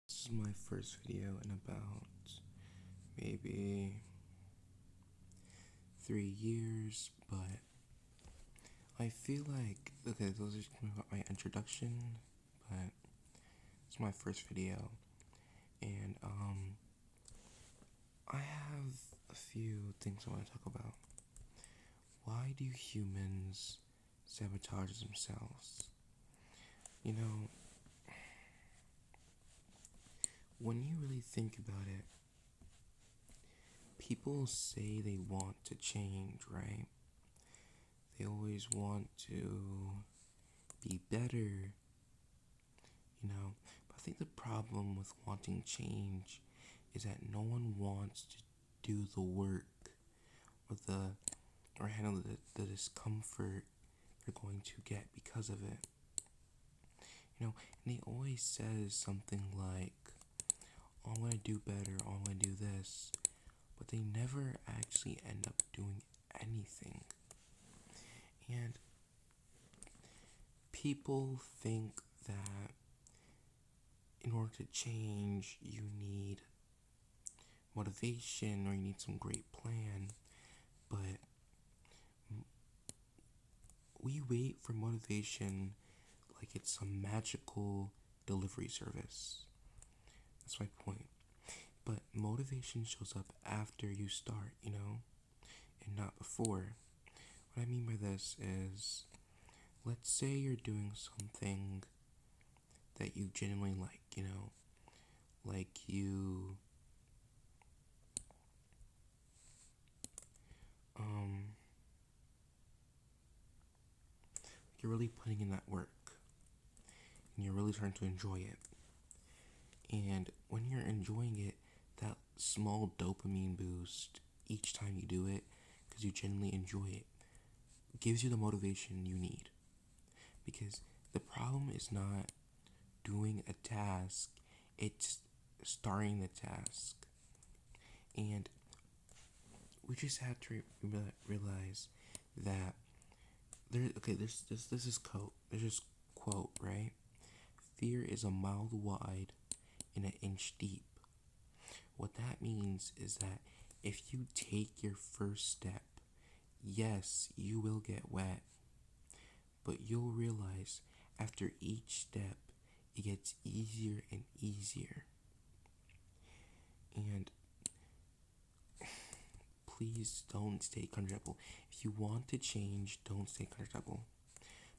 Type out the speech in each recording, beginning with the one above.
This is my first video in about maybe 3 years, but I feel like, okay, those are kind of my introduction, but it's my first video, and I have a few things I want to talk about. Why do humans sabotage themselves? You know, when you really think about it, people say they want to change, right? They always want to be better, But I think the problem with wanting change is that no one wants to do the work or handle the discomfort they're going to get because of it. And they always says something like, "Oh, I'm gonna do better, oh, I'm gonna do this," but they never actually end up doing anything. And people think that in order to change, you need motivation or you need some great plan, but we wait for motivation like it's some magical delivery service. That's my point. But motivation shows up after you start, and not before. What I mean by this is, let's say you're doing something that you genuinely like, like um, you're really putting in that work and you're really trying to enjoy it. And when you're enjoying it, that small dopamine boost each time you do it, because you genuinely enjoy it, gives you the motivation you need. Because the problem is not doing a task, it's starting the task. And we just have to realize that there's this quote, right? Fear is a mile wide and an inch deep. What that means is that if you take your first step, yes, you will get wet, but you'll realize after each step, it gets easier and easier. And please don't stay comfortable. If you want to change, don't stay comfortable.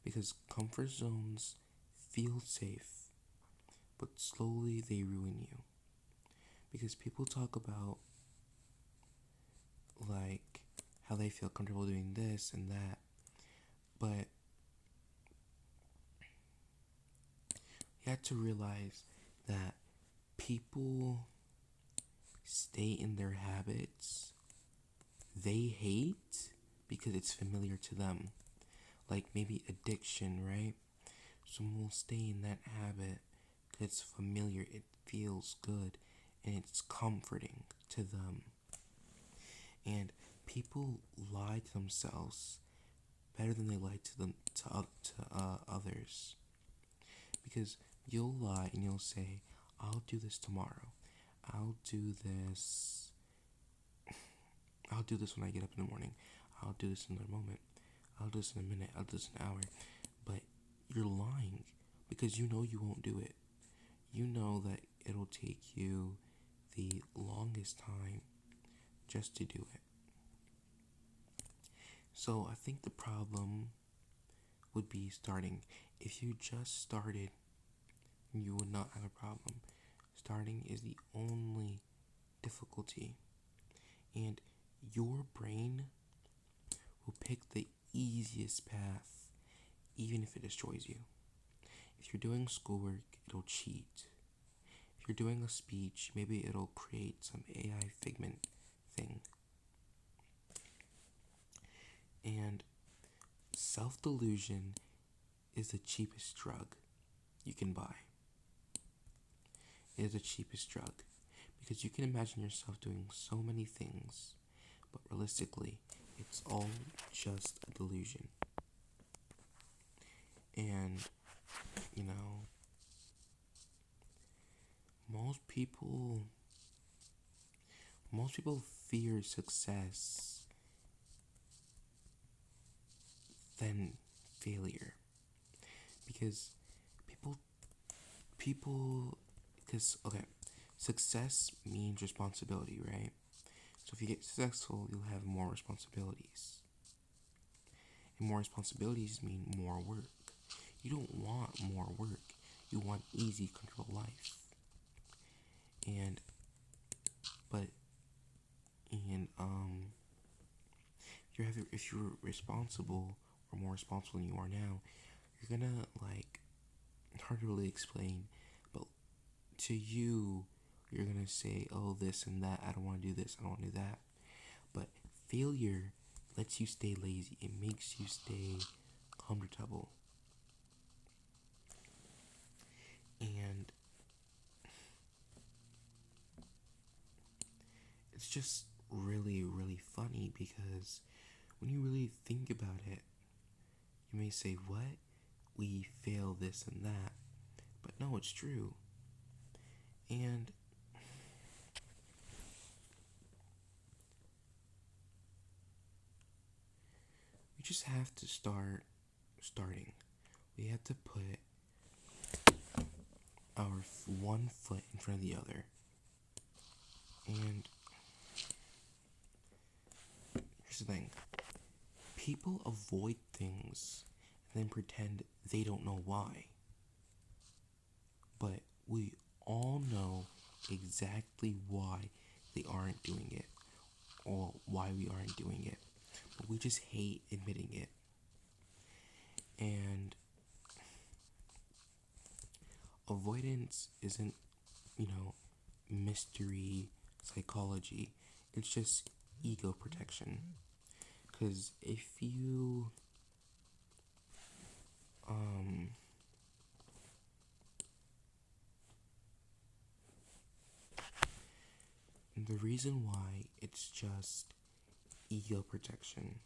Because comfort zones feel safe, but slowly they ruin you. Because people talk about like how they feel comfortable doing this and that, but you have to realize that people stay in their habits they hate because it's familiar to them. Like maybe addiction, right? Someone will stay in that habit because it's familiar, it feels good, and it's comforting to them. And people lie to themselves better than they lie to others. Because you'll lie and you'll say, "I'll do this tomorrow. I'll do this. I'll do this when I get up in the morning. I'll do this in a moment. I'll do this in a minute. I'll do this in an hour." But you're lying because you know you won't do it. You know that it'll take you the longest time just to do it. So I think the problem would be starting. If you just started, you would not have a problem. Starting is the only difficulty. And your brain will pick the easiest path, even if it destroys you. If you're doing schoolwork, it'll cheat. If you're doing a speech, maybe it'll create some AI figment thing. And self delusion is the cheapest drug you can buy. It is the cheapest drug because you can imagine yourself doing so many things, but realistically, it's all just a delusion. And, most people most people fear success than failure, because people people because okay, success means responsibility, right? So if you get successful, you'll have more responsibilities, and more responsibilities mean more work. You don't want more work, you want easy, control life. And but and if you're responsible, or more responsible than you are now, you're gonna, like, it's hard to really explain, but to you, you're gonna say, oh, this and that, I don't want to do this, I don't want to do that. But failure lets you stay lazy, it makes you stay comfortable. And it's just really, really funny, because when you really think about it, you may say, what? We fail this and that. But no, it's true. And we just have to starting. We have to put our one foot in front of the other. And here's the thing. People avoid things and then pretend they don't know why. But we all know exactly why they aren't doing it, or why we aren't doing it. But we just hate admitting it. And avoidance isn't, you know, mystery psychology. It's just ego protection. Because if you, um, the reason why it's just ego protection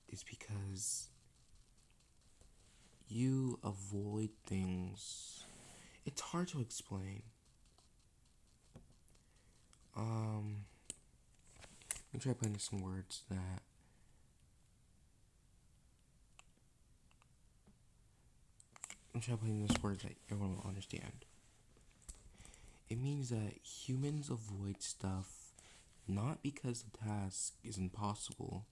is because you avoid things. It's hard to explain. Let me try putting some words that I'm trying putting those words that everyone will understand. It means that humans avoid stuff not because the task is impossible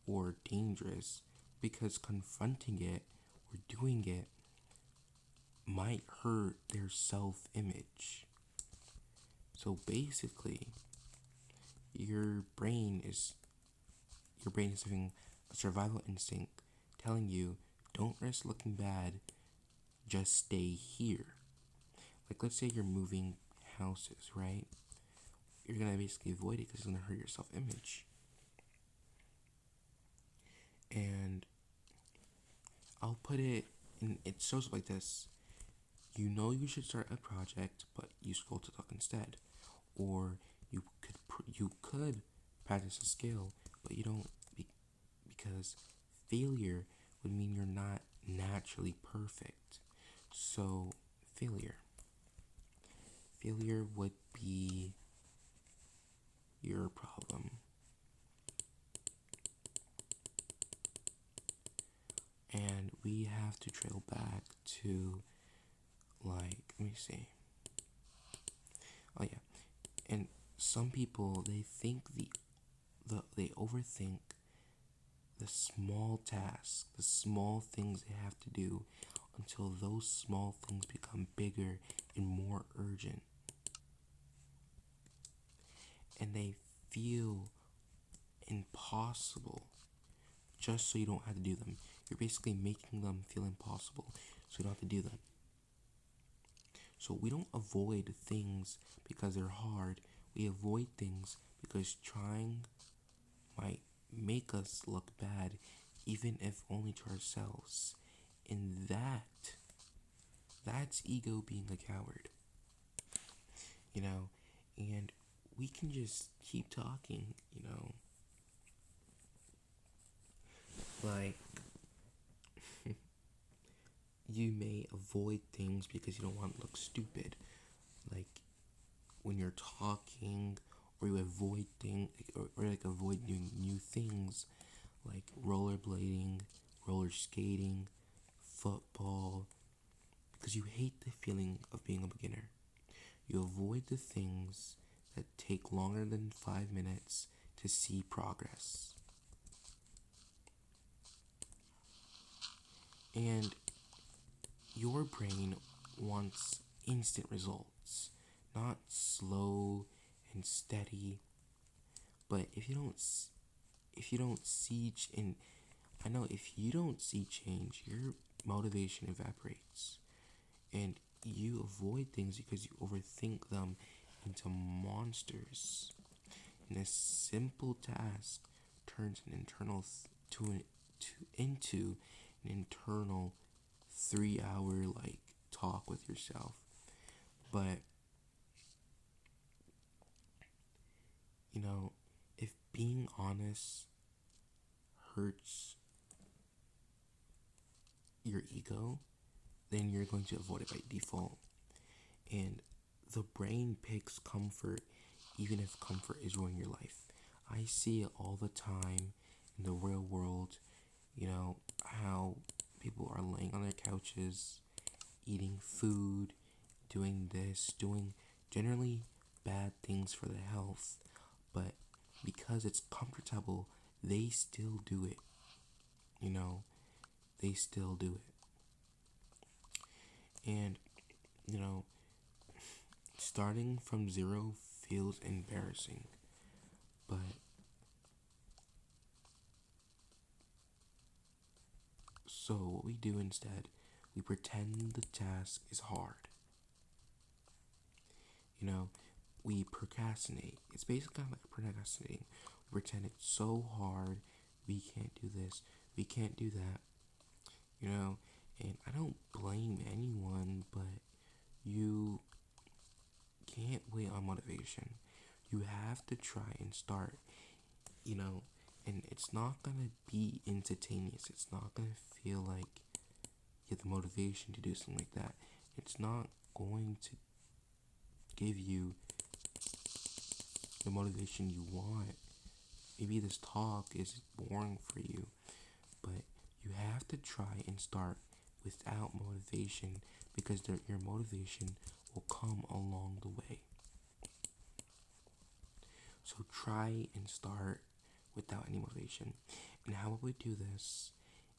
or dangerous, because confronting it or doing it might hurt their self-image. So basically, your brain is having a survival instinct telling you, don't risk looking bad, just stay here. Like, let's say you're moving houses, right? You're gonna basically avoid it because it's gonna hurt your self-image. And I'll put it in, it shows like this. You know you should start a project, but you scroll TikTok instead. Or you could practice a skill, but you don't, because failure would mean you're not naturally perfect. So failure would be your problem. And we have to trail back to, like, let me see. Oh yeah. And some people, they think they overthink the small tasks, the small things they have to do, until those small things become bigger and more urgent. And they feel impossible just so you don't have to do them. You're basically making them feel impossible so you don't have to do them. So we don't avoid things because they're hard. We avoid things because trying might make us look bad, even if only to ourselves. And that's ego being a coward. You know, and we can just keep talking, like, you may avoid things because you don't want to look stupid. Like when you're talking, or you avoid things, or like avoid doing new things like rollerblading, roller skating, football, because you hate the feeling of being a beginner. You avoid the things that take longer than 5 minutes to see progress. And your brain wants instant results, not slow and steady. But if you don't see and I know if you don't see change, your motivation evaporates, and you avoid things because you overthink them into monsters. And a simple task turns an internal into an internal 3 hour like talk with yourself. But you know, if being honest hurts your ego, then you're going to avoid it by default. And the brain picks comfort even if comfort is ruining your life. I see it all the time in the real world, how people are laying on their couches, eating food, doing this, doing generally bad things for their health, but because it's comfortable, they still do it. You know, they still do it. And, you know, starting from zero feels embarrassing, but so what we do instead, we pretend the task is hard. You know, we procrastinate. It's basically kind of like procrastinating. We pretend it's so hard, we can't do this, we can't do that, you know, and I don't blame anyone, but you can't wait on motivation. You have to try and start, you know, and it's not gonna be instantaneous. It's not gonna feel like you have the motivation to do something like that. It's not going to give you the motivation you want. Maybe this talk is boring for you, but you have to try and start without motivation because your motivation will come along the way. So try and start without any motivation. And how we do this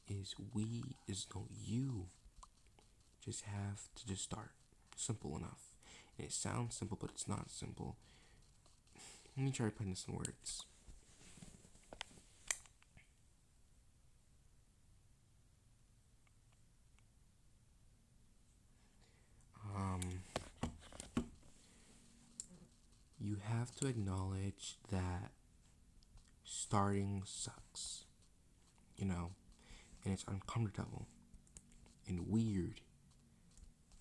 is you just have to just start. Simple enough. And it sounds simple, but it's not simple. Let me try putting this in words. Um, you have to acknowledge that starting sucks, and it's uncomfortable and weird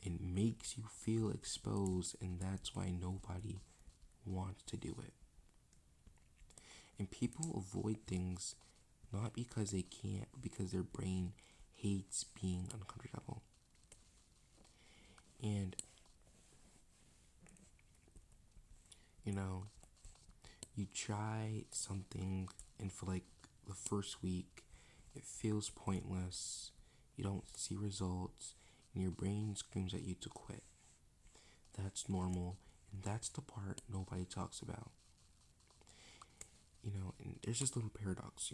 and makes you feel exposed, and that's why nobody wants to do it. And people avoid things not because they can't, but because their brain hates being uncomfortable. And, you know, you try something, and for like the first week, it feels pointless, you don't see results, and your brain screams at you to quit. That's normal, and that's the part nobody talks about. And there's this little paradox,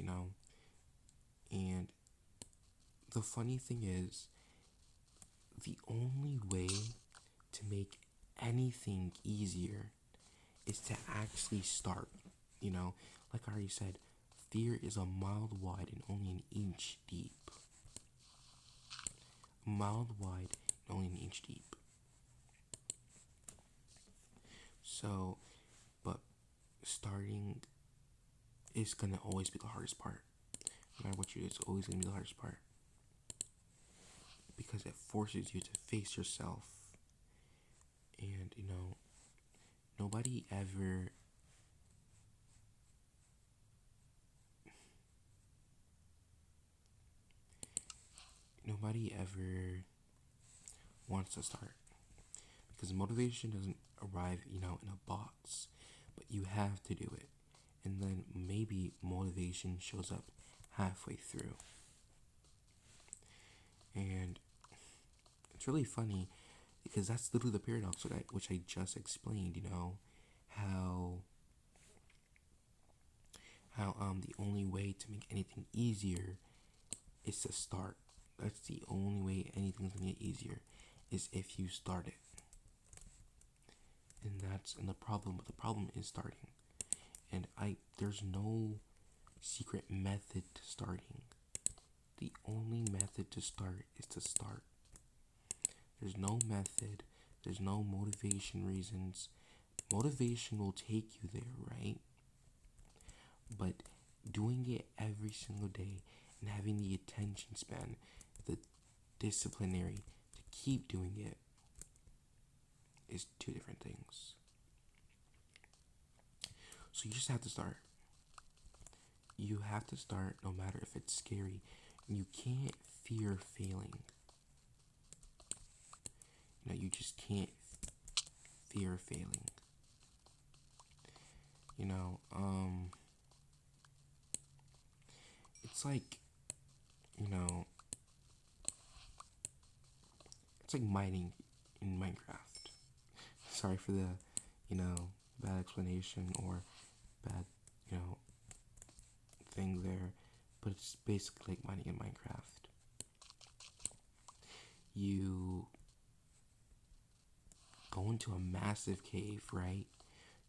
and the funny thing is, the only way to make anything easier is to actually start. Like I already said, fear is a mile wide and only an inch deep. A mile wide and only an inch deep. So, but starting is gonna always be the hardest part. No matter what you do, it's always gonna be the hardest part. Because it forces you to face yourself. And, nobody ever nobody ever wants to start. Because motivation doesn't arrive, in a box, but you have to do it. And then maybe motivation shows up halfway through. And it's really funny because that's literally the paradox which I just explained, how the only way to make anything easier is to start. That's the only way anything's gonna get easier, is if you start it. And the problem is starting. And there's no secret method to starting. The only method to start is to start. There's no method, there's no motivation reasons. Motivation will take you there, right? But doing it every single day and having the attention span, the disciplinary to keep doing it, is two different things. So you just have to start. You have to start no matter if it's scary. You can't fear failing. You just can't fear failing. It's like, it's like mining in Minecraft. Sorry for the, bad explanation or bad, thing there, but it's basically like mining in Minecraft. You go into a massive cave, right?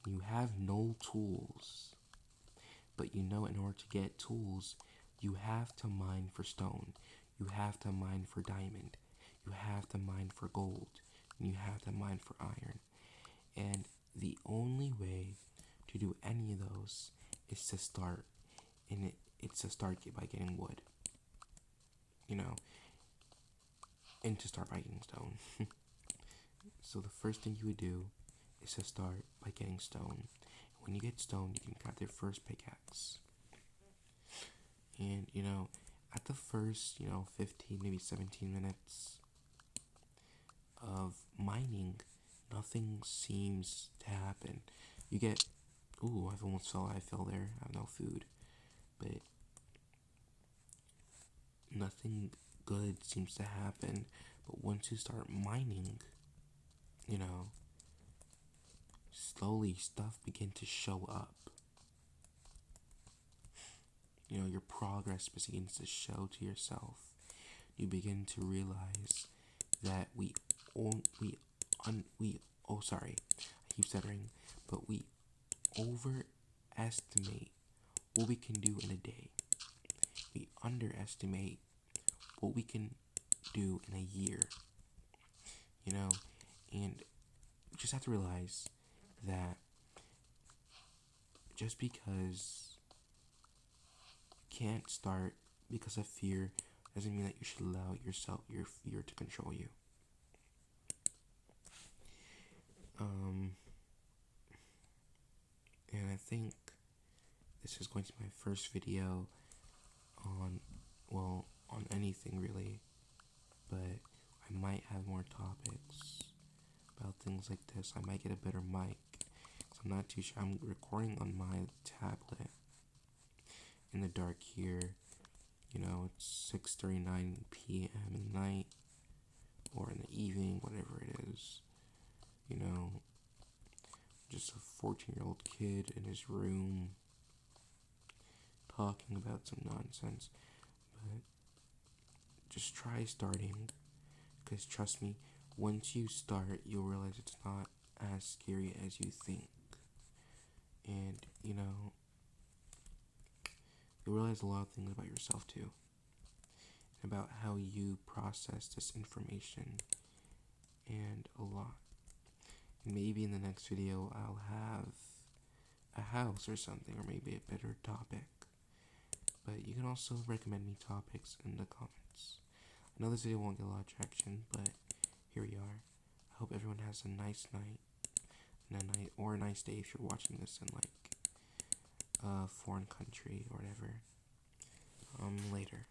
You have no tools, but in order to get tools, you have to mine for stone, you have to mine for diamond, you have to mine for gold, and you have to mine for iron. And the only way to do any of those is to start, and it's to start by getting wood, and to start by getting stone. So the first thing you would do is to start by getting stone. When you get stone, you can craft your first pickaxe. And, at the first, 15, maybe 17 minutes of mining, nothing seems to happen. You get, ooh, I fell there. I have no food. But nothing good seems to happen. But once you start mining, slowly stuff begin to show up. Your progress begins to show to yourself. You begin to realize that I keep stuttering, but we overestimate what we can do in a day. We underestimate what we can do in a year. And you just have to realize that just because you can't start because of fear doesn't mean that you should allow your fear to control you. And I think this is going to be my first video on anything really, but I might have more topics about things like this. I might get a better mic, because I'm not too sure. I'm recording on my tablet in the dark here. It's 6:39 p.m. in the night, or in the evening, whatever it is. Just a 14-year-old kid in his room talking about some nonsense. But just try starting, because trust me, once you start, you'll realize it's not as scary as you think. And, you'll realize a lot of things about yourself too, and about how you process this information, and a lot. Maybe in the next video I'll have a house or something, or maybe a better topic. But you can also recommend me topics in the comments. I know this video won't get a lot of traction, but here we are. I hope everyone has a nice night, and a nice day if you're watching this in like a foreign country or whatever. Later.